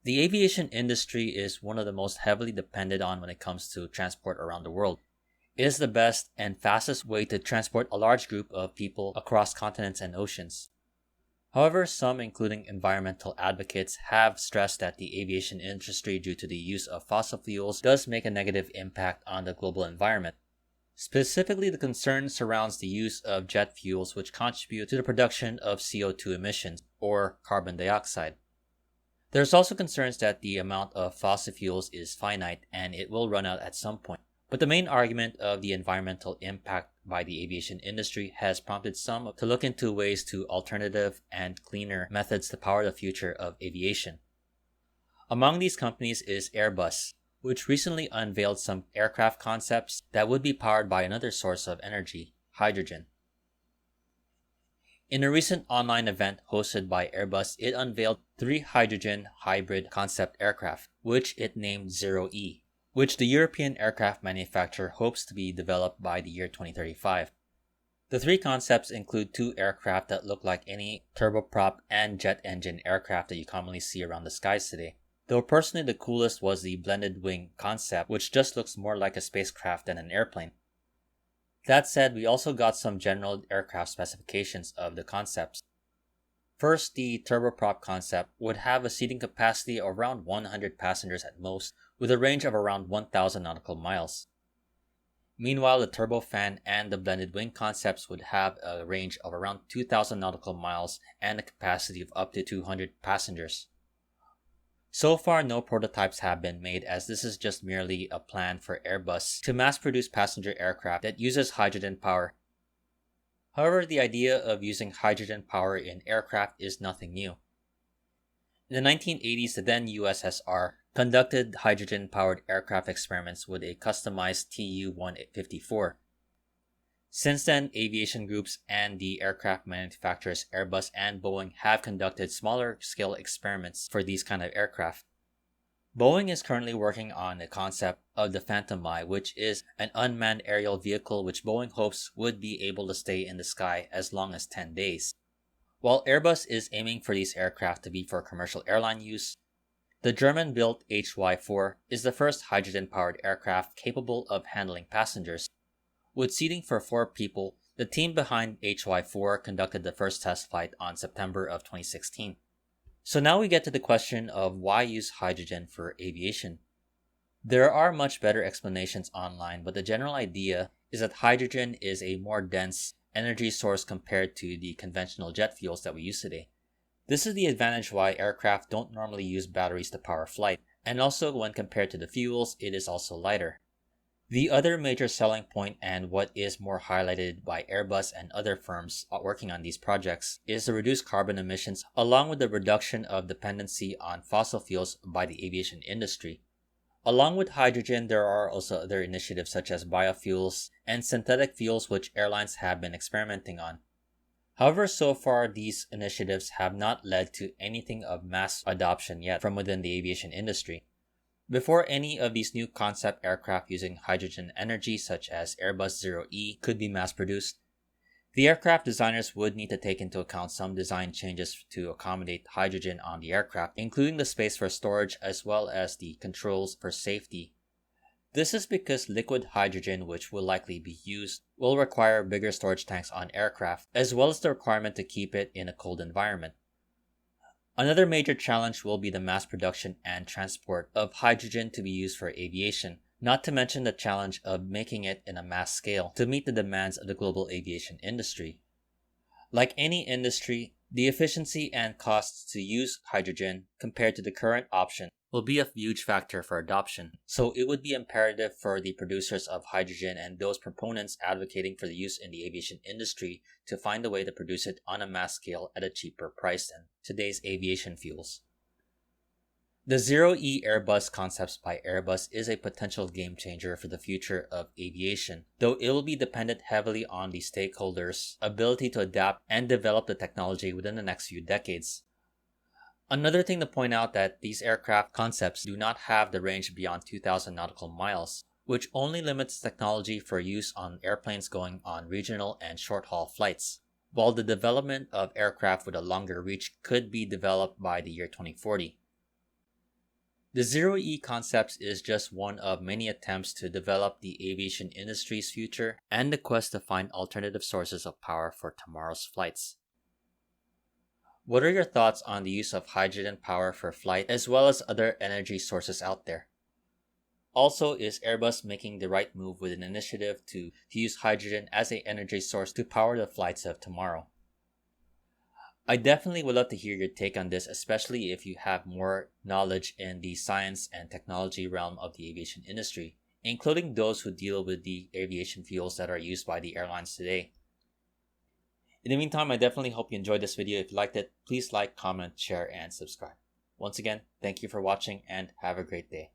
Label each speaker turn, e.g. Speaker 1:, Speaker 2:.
Speaker 1: The aviation industry is one of the most heavily depended on when it comes to transport around the world. It is the best and fastest way to transport a large group of people across continents and oceans. However, some, including environmental advocates, have stressed that the aviation industry, due to the use of fossil fuels, does make a negative impact on the global environment. Specifically, the concern surrounds the use of jet fuels, which contribute to the production of CO2 emissions, or carbon dioxide. There's also concerns that the amount of fossil fuels is finite and it will run out at some point. But the main argument of the environmental impact by the aviation industry has prompted some to look into ways to alternative and cleaner methods to power the future of aviation. Among these companies is Airbus, which recently unveiled some aircraft concepts that would be powered by another source of energy, hydrogen. In a recent online event hosted by Airbus, it unveiled 3 hydrogen hybrid concept aircraft, which it named ZEROE, which the European aircraft manufacturer hopes to be developed by the year 2035. The 3 concepts include 2 aircraft that look like any turboprop and jet engine aircraft that you commonly see around the skies today. Though personally the coolest was the blended wing concept, which just looks more like a spacecraft than an airplane. That said, we also got some general aircraft specifications of the concepts. First, the turboprop concept would have a seating capacity of around 100 passengers at most, with a range of around 1,000 nautical miles. Meanwhile, the turbofan and the blended wing concepts would have a range of around 2,000 nautical miles and a capacity of up to 200 passengers. So far, no prototypes have been made, as this is just merely a plan for Airbus to mass-produce passenger aircraft that uses hydrogen power. However, the idea of using hydrogen power in aircraft is nothing new. In the 1980s, the then USSR conducted hydrogen-powered aircraft experiments with a customized Tu-154. Since then, aviation groups and the aircraft manufacturers Airbus and Boeing have conducted smaller-scale experiments for these kind of aircraft. Boeing is currently working on the concept of the Phantom Eye, which is an unmanned aerial vehicle which Boeing hopes would be able to stay in the sky as long as 10 days. While Airbus is aiming for these aircraft to be for commercial airline use, the German-built HY-4 is the first hydrogen-powered aircraft capable of handling passengers. With seating for 4 people, the team behind HY-4 conducted the first test flight on September of 2016. So now we get to the question of why use hydrogen for aviation. There are much better explanations online, but the general idea is that hydrogen is a more dense energy source compared to the conventional jet fuels that we use today. This is the advantage why aircraft don't normally use batteries to power flight, and also when compared to the fuels, it is also lighter. The other major selling point, and what is more highlighted by Airbus and other firms working on these projects, is the reduced carbon emissions along with the reduction of dependency on fossil fuels by the aviation industry. Along with hydrogen, there are also other initiatives such as biofuels and synthetic fuels which airlines have been experimenting on. However, so far these initiatives have not led to anything of mass adoption yet from within the aviation industry. Before any of these new concept aircraft using hydrogen energy such as Airbus ZEROE could be mass-produced, the aircraft designers would need to take into account some design changes to accommodate hydrogen on the aircraft, including the space for storage as well as the controls for safety. This is because liquid hydrogen, which will likely be used, will require bigger storage tanks on aircraft, as well as the requirement to keep it in a cold environment. Another major challenge will be the mass production and transport of hydrogen to be used for aviation, not to mention the challenge of making it in a mass scale to meet the demands of the global aviation industry. Like any industry, the efficiency and costs to use hydrogen compared to the current option will be a huge factor for adoption, so it would be imperative for the producers of hydrogen and those proponents advocating for the use in the aviation industry to find a way to produce it on a mass scale at a cheaper price than today's aviation fuels. The ZEROE Airbus concepts by Airbus is a potential game changer for the future of aviation, though it will be dependent heavily on the stakeholders' ability to adapt and develop the technology within the next few decades. Another thing to point out that these aircraft concepts do not have the range beyond 2,000 nautical miles, which only limits technology for use on airplanes going on regional and short-haul flights, while the development of aircraft with a longer reach could be developed by the year 2040. The ZEROE concept is just one of many attempts to develop the aviation industry's future and the quest to find alternative sources of power for tomorrow's flights. What are your thoughts on the use of hydrogen power for flight as well as other energy sources out there? Also, is Airbus making the right move with an initiative to use hydrogen as an energy source to power the flights of tomorrow? I definitely would love to hear your take on this, especially if you have more knowledge in the science and technology realm of the aviation industry, including those who deal with the aviation fuels that are used by the airlines today. In the meantime, I definitely hope you enjoyed this video. If you liked it, please like, comment, share, and subscribe. Once again, thank you for watching and have a great day.